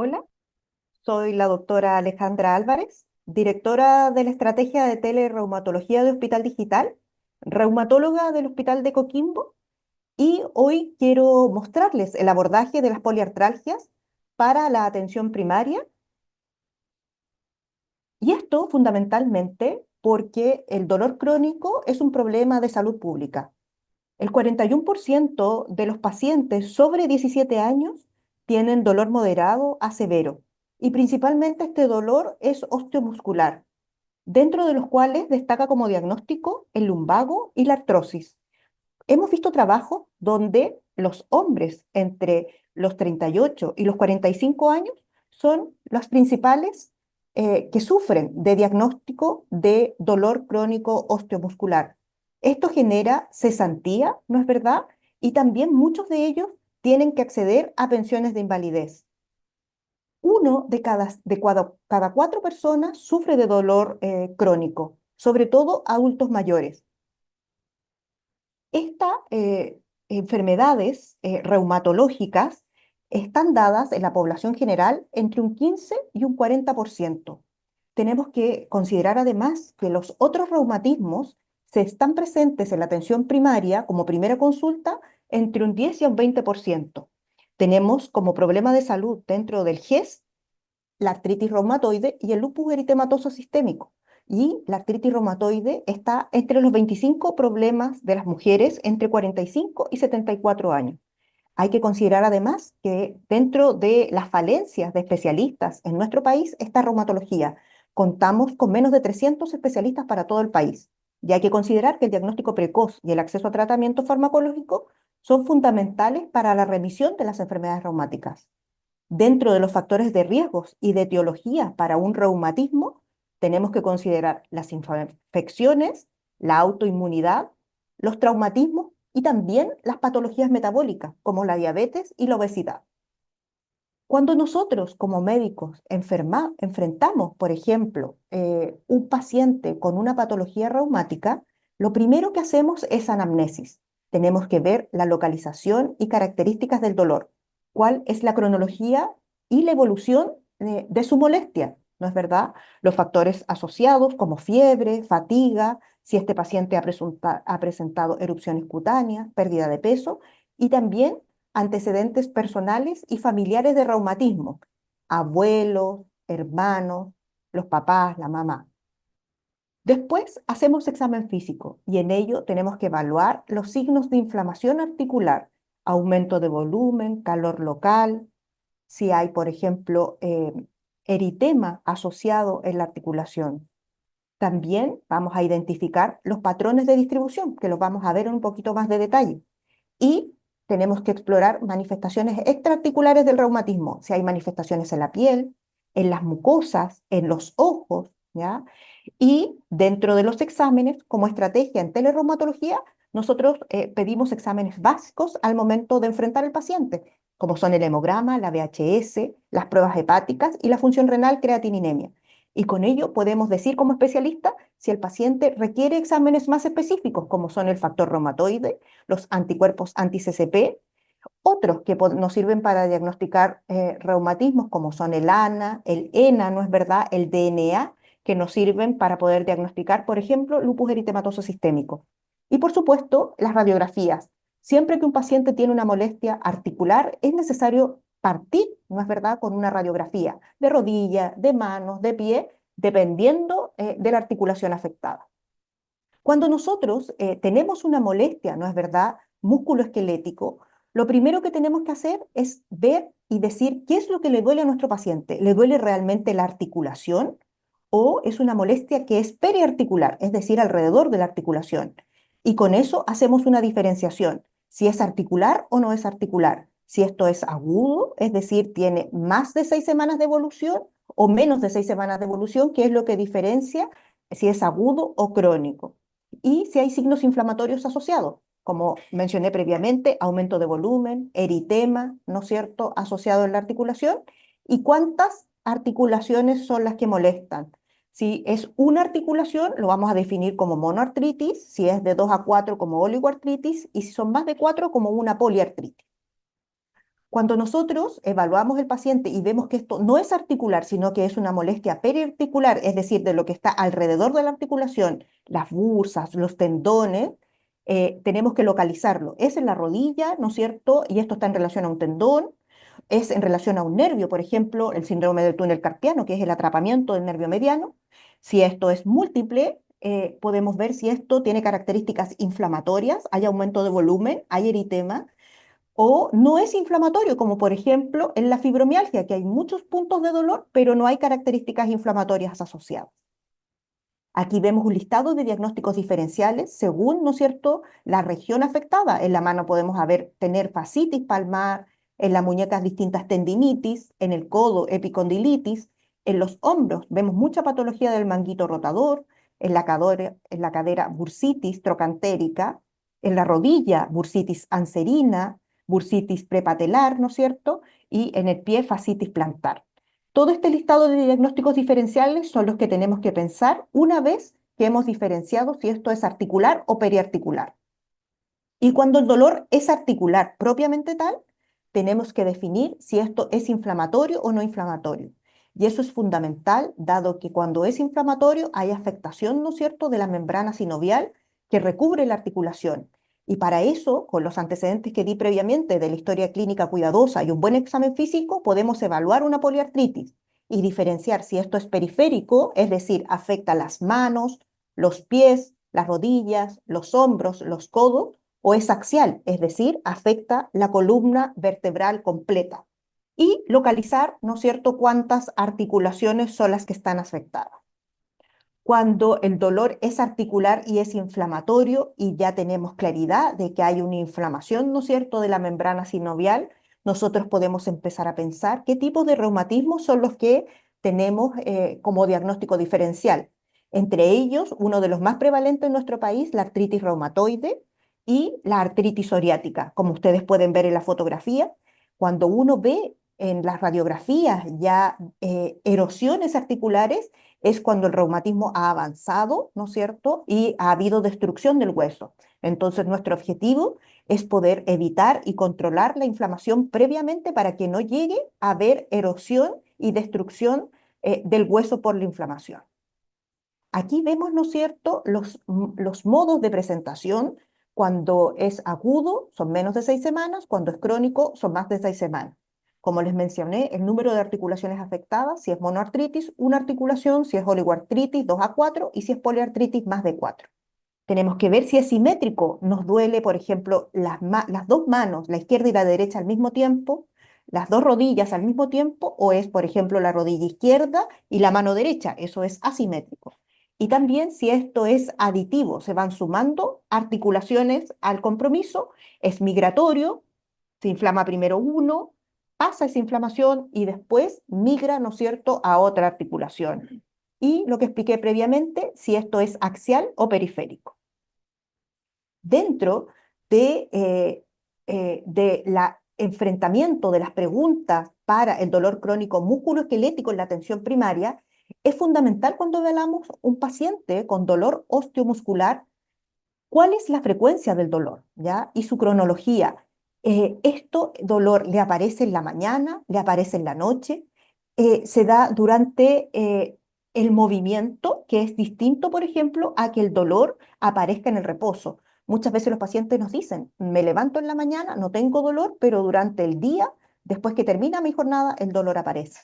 Hola, soy la doctora Alejandra Álvarez, directora de la Estrategia de Telereumatología de Hospital Digital, reumatóloga del Hospital de Coquimbo, y hoy quiero mostrarles el abordaje de las poliartralgias para la atención primaria, y esto fundamentalmente porque el dolor crónico es un problema de salud pública. El 41% de los pacientes sobre 17 años tienen dolor moderado a severo y principalmente este dolor es osteomuscular, dentro de los cuales destaca como diagnóstico el lumbago y la artrosis. Hemos visto trabajos donde los hombres entre los 38 y los 45 años son los principales que sufren de diagnóstico de dolor crónico osteomuscular. Esto genera cesantía, ¿no es verdad? Y también muchos de ellos tienen que acceder a pensiones de invalidez. Uno de cada cuatro personas sufre de dolor crónico, sobre todo adultos mayores. Estas enfermedades reumatológicas están dadas en la población general entre un 15 y un 40%. Tenemos que considerar además que los otros reumatismos se están presentes en la atención primaria como primera consulta entre un 10 y un 20%. Tenemos como problema de salud dentro del GES la artritis reumatoide y el lupus eritematoso sistémico. Y la artritis reumatoide está entre los 25 problemas de las mujeres entre 45 y 74 años. Hay que considerar además que dentro de las falencias de especialistas en nuestro país está reumatología. Contamos con menos de 300 especialistas para todo el país. Y hay que considerar que el diagnóstico precoz y el acceso a tratamiento farmacológico son fundamentales para la remisión de las enfermedades reumáticas. Dentro de los factores de riesgos y de etiología para un reumatismo, tenemos que considerar las infecciones, la autoinmunidad, los traumatismos y también las patologías metabólicas, como la diabetes y la obesidad. Cuando nosotros como médicos enfrentamos, por ejemplo, un paciente con una patología reumática, lo primero que hacemos es anamnesis. Tenemos que ver la localización y características del dolor, cuál es la cronología y la evolución de su molestia, ¿no es verdad? Los factores asociados como fiebre, fatiga, si este paciente ha presentado erupciones cutáneas, pérdida de peso y también antecedentes personales y familiares de reumatismo, abuelos, hermanos, los papás, la mamá. Después hacemos examen físico y en ello tenemos que evaluar los signos de inflamación articular, aumento de volumen, calor local, si hay, por ejemplo, eritema asociado en la articulación. También vamos a identificar los patrones de distribución, que los vamos a ver en un poquito más de detalle. Y tenemos que explorar manifestaciones extraarticulares del reumatismo, si hay manifestaciones en la piel, en las mucosas, en los ojos, ¿ya? Y dentro de los exámenes, como estrategia en telereumatología, nosotros pedimos exámenes básicos al momento de enfrentar al paciente, como son el hemograma, la VHS, las pruebas hepáticas y la función renal creatininemia. Y con ello podemos decir como especialista si el paciente requiere exámenes más específicos, como son el factor reumatoide, los anticuerpos anti-CCP, otros que nos sirven para diagnosticar reumatismos, como son el ANA, el ENA, ¿no es verdad? El DNA, que nos sirven para poder diagnosticar, por ejemplo, lupus eritematoso sistémico. Y por supuesto, las radiografías. Siempre que un paciente tiene una molestia articular, es necesario partir, ¿no es verdad?, con una radiografía de rodilla, de manos, de pie, dependiendo de la articulación afectada. Cuando nosotros tenemos una molestia, ¿no es verdad?, musculoesquelético, lo primero que tenemos que hacer es ver y decir qué es lo que le duele a nuestro paciente. ¿Le duele realmente la articulación o es una molestia que es periarticular, es decir, alrededor de la articulación? Y con eso hacemos una diferenciación, si es articular o no es articular. Si esto es agudo, es decir, tiene más de 6 semanas de evolución o menos de 6 semanas de evolución, que es lo que diferencia si es agudo o crónico y si hay signos inflamatorios asociados, como mencioné previamente, aumento de volumen, eritema, ¿no es cierto?, asociado en la articulación, y cuántas articulaciones son las que molestan. Si es una articulación, lo vamos a definir como monoartritis, si es de 2 a 4 como oligoartritis, y si son más de 4 como una poliartritis. Cuando nosotros evaluamos el paciente y vemos que esto no es articular, sino que es una molestia periarticular, es decir, de lo que está alrededor de la articulación, las bursas, los tendones, tenemos que localizarlo. Es en la rodilla, ¿no es cierto? Y esto está en relación a un tendón, es en relación a un nervio, por ejemplo, el síndrome del túnel carpiano, que es el atrapamiento del nervio mediano. Si esto es múltiple, podemos ver si esto tiene características inflamatorias, hay aumento de volumen, hay eritema, o no es inflamatorio, como por ejemplo en la fibromialgia, que hay muchos puntos de dolor, pero no hay características inflamatorias asociadas. Aquí vemos un listado de diagnósticos diferenciales según, ¿no es cierto?, la región afectada. En la mano podemos tener fascitis palmar, en las muñecas distintas tendinitis, en el codo epicondilitis, en los hombros vemos mucha patología del manguito rotador, en la cadera bursitis trocantérica, en la rodilla bursitis anserina, bursitis prepatelar, ¿no es cierto?, y en el pie fascitis plantar. Todo este listado de diagnósticos diferenciales son los que tenemos que pensar una vez que hemos diferenciado si esto es articular o periarticular. Y cuando el dolor es articular propiamente tal, tenemos que definir si esto es inflamatorio o no inflamatorio. Y eso es fundamental, dado que cuando es inflamatorio hay afectación, ¿no es cierto?, de la membrana sinovial que recubre la articulación. Y para eso, con los antecedentes que di previamente de la historia clínica cuidadosa y un buen examen físico, podemos evaluar una poliartritis y diferenciar si esto es periférico, es decir, afecta las manos, los pies, las rodillas, los hombros, los codos, o es axial, es decir, afecta la columna vertebral completa. Y localizar, ¿no es cierto?, cuántas articulaciones son las que están afectadas. Cuando el dolor es articular y es inflamatorio y ya tenemos claridad de que hay una inflamación, ¿no es cierto?, de la membrana sinovial, nosotros podemos empezar a pensar qué tipos de reumatismos son los que tenemos como diagnóstico diferencial. Entre ellos, uno de los más prevalentes en nuestro país, la artritis reumatoide y la artritis psoriática. Como ustedes pueden ver en la fotografía, cuando uno ve en las radiografías ya erosiones articulares, es cuando el reumatismo ha avanzado, ¿no es cierto? Y ha habido destrucción del hueso. Entonces, nuestro objetivo es poder evitar y controlar la inflamación previamente para que no llegue a haber erosión y destrucción del hueso por la inflamación. Aquí vemos, ¿no es cierto?, los modos de presentación. Cuando es agudo son menos de 6 semanas, cuando es crónico son más de 6 semanas. Como les mencioné, el número de articulaciones afectadas, si es monoartritis, una articulación, si es oligoartritis, 2 a 4, y si es poliartritis, más de 4. Tenemos que ver si es simétrico. Nos duele, por ejemplo, las dos manos, la izquierda y la derecha al mismo tiempo, las dos rodillas al mismo tiempo, o es, por ejemplo, la rodilla izquierda y la mano derecha. Eso es asimétrico. Y también si esto es aditivo, se van sumando articulaciones al compromiso, es migratorio, se inflama primero uno, pasa esa inflamación y después migra, ¿no es cierto?, a otra articulación. Y lo que expliqué previamente, si esto es axial o periférico. Dentro de la enfrentamiento de las preguntas para el dolor crónico musculoesquelético en la atención primaria, es fundamental cuando veamos un paciente con dolor osteomuscular, cuál es la frecuencia del dolor, ¿ya? Y su cronología. Esto dolor le aparece en la mañana, le aparece en la noche, se da durante el movimiento, que es distinto, por ejemplo, a que el dolor aparezca en el reposo. Muchas veces los pacientes nos dicen, me levanto en la mañana, no tengo dolor, pero durante el día, después que termina mi jornada, el dolor aparece.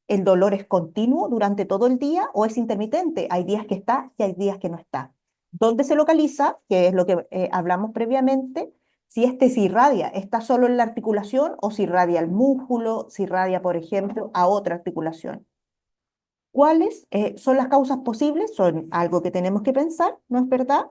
¿El dolor es continuo durante todo el día o es intermitente? Hay días que está y hay días que no está. ¿Dónde se localiza? Que es lo que hablamos previamente. Si este se irradia, ¿está solo en la articulación o si irradia al músculo, si irradia, por ejemplo, a otra articulación? ¿Cuáles son las causas posibles? Son algo que tenemos que pensar, ¿no es verdad?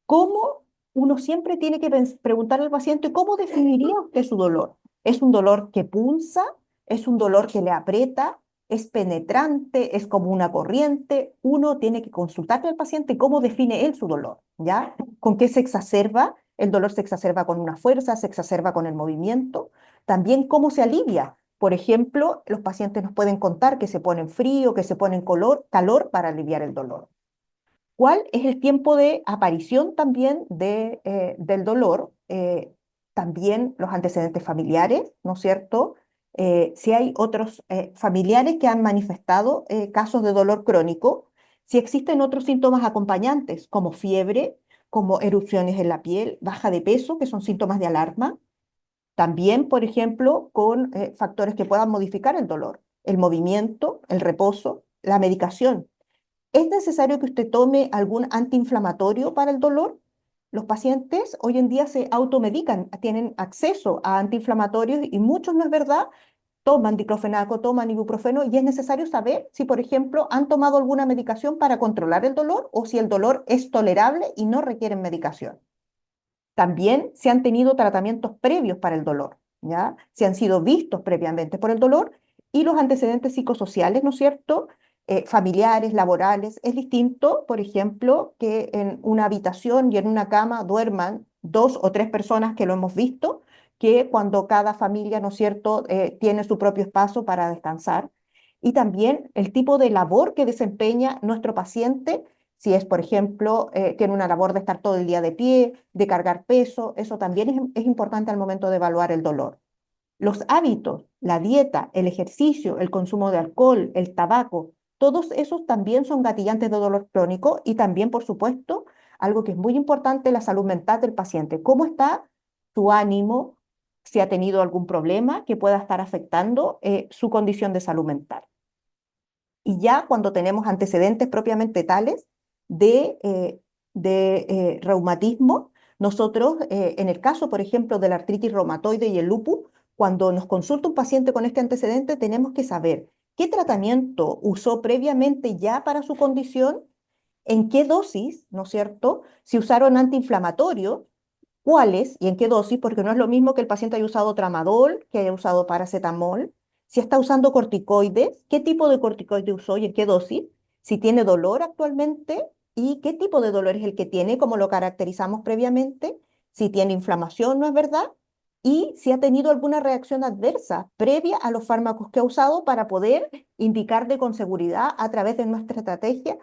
¿Cómo uno siempre tiene que preguntar al paciente cómo definiría usted su dolor? ¿Es un dolor que punza? ¿Es un dolor que le aprieta? ¿Es penetrante? ¿Es como una corriente? Uno tiene que consultarle al paciente cómo define él su dolor, ¿ya? ¿Con qué se exacerba? El dolor se exacerba con una fuerza, se exacerba con el movimiento. También cómo se alivia. Por ejemplo, los pacientes nos pueden contar que se ponen frío, que se ponen calor para aliviar el dolor. ¿Cuál es el tiempo de aparición también del dolor? también los antecedentes familiares, ¿no es cierto? Si hay otros familiares que han manifestado casos de dolor crónico, si existen otros síntomas acompañantes, como fiebre, como erupciones en la piel, baja de peso, que son síntomas de alarma. También, por ejemplo, con factores que puedan modificar el dolor, el movimiento, el reposo, la medicación. ¿Es necesario que usted tome algún antiinflamatorio para el dolor? Los pacientes hoy en día se automedican, tienen acceso a antiinflamatorios y muchos, no es verdad, toman diclofenaco, toman ibuprofeno y es necesario saber si, por ejemplo, han tomado alguna medicación para controlar el dolor o si el dolor es tolerable y no requieren medicación. También si han tenido tratamientos previos para el dolor, ¿ya? Si han sido vistos previamente por el dolor y los antecedentes psicosociales, ¿no es cierto? Familiares, laborales. Es distinto, por ejemplo, que en una habitación y en una cama duerman 2 o 3 personas, que lo hemos visto, que cuando cada familia, ¿no es cierto?, tiene su propio espacio para descansar. Y también el tipo de labor que desempeña nuestro paciente, si es, por ejemplo, tiene una labor de estar todo el día de pie, de cargar peso, eso también es importante al momento de evaluar el dolor. Los hábitos, la dieta, el ejercicio, el consumo de alcohol, el tabaco, todos esos también son gatillantes de dolor crónico y también, por supuesto, algo que es muy importante, la salud mental del paciente. ¿Cómo está su ánimo? Si ha tenido algún problema que pueda estar afectando su condición de salud mental. Y ya cuando tenemos antecedentes propiamente tales de reumatismo, nosotros, en el caso, por ejemplo, de la artritis reumatoide y el lupus, cuando nos consulta un paciente con este antecedente, tenemos que saber qué tratamiento usó previamente ya para su condición, en qué dosis, ¿no es cierto? Si usaron antiinflamatorios, cuáles y en qué dosis, porque no es lo mismo que el paciente haya usado tramadol, que haya usado paracetamol, si está usando corticoides, qué tipo de corticoide usó y en qué dosis, si tiene dolor actualmente y qué tipo de dolor es el que tiene, como lo caracterizamos previamente, si tiene inflamación, ¿no es verdad? Y si ha tenido alguna reacción adversa previa a los fármacos que ha usado para poder indicarle con seguridad a través de nuestra estrategia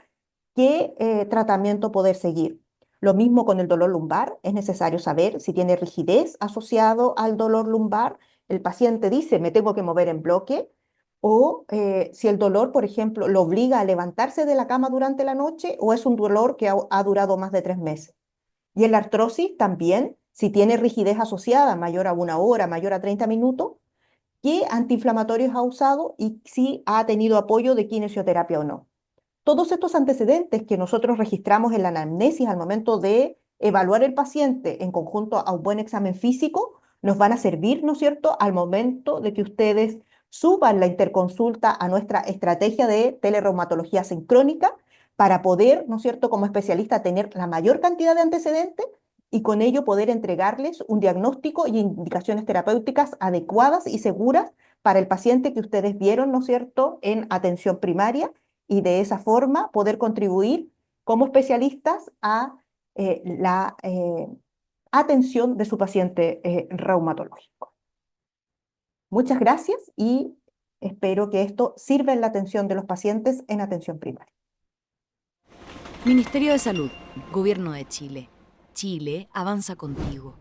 qué tratamiento poder seguir. Lo mismo con el dolor lumbar, es necesario saber si tiene rigidez asociado al dolor lumbar. El paciente dice, me tengo que mover en bloque, o si el dolor, por ejemplo, lo obliga a levantarse de la cama durante la noche o es un dolor que ha durado más de 3 meses. Y en la artrosis también, si tiene rigidez asociada mayor a 1 hora, mayor a 30 minutos, qué antiinflamatorios ha usado y si ha tenido apoyo de kinesioterapia o no. Todos estos antecedentes que nosotros registramos en la anamnesis al momento de evaluar el paciente en conjunto a un buen examen físico nos van a servir, ¿no es cierto?, al momento de que ustedes suban la interconsulta a nuestra estrategia de telereumatología sincrónica para poder, ¿no es cierto?, como especialista tener la mayor cantidad de antecedentes y con ello poder entregarles un diagnóstico y indicaciones terapéuticas adecuadas y seguras para el paciente que ustedes vieron, ¿no es cierto?, en atención primaria y de esa forma poder contribuir como especialistas a la atención de su paciente reumatológico. Muchas gracias y espero que esto sirva en la atención de los pacientes en atención primaria. Ministerio de Salud, Gobierno de Chile. Chile avanza contigo.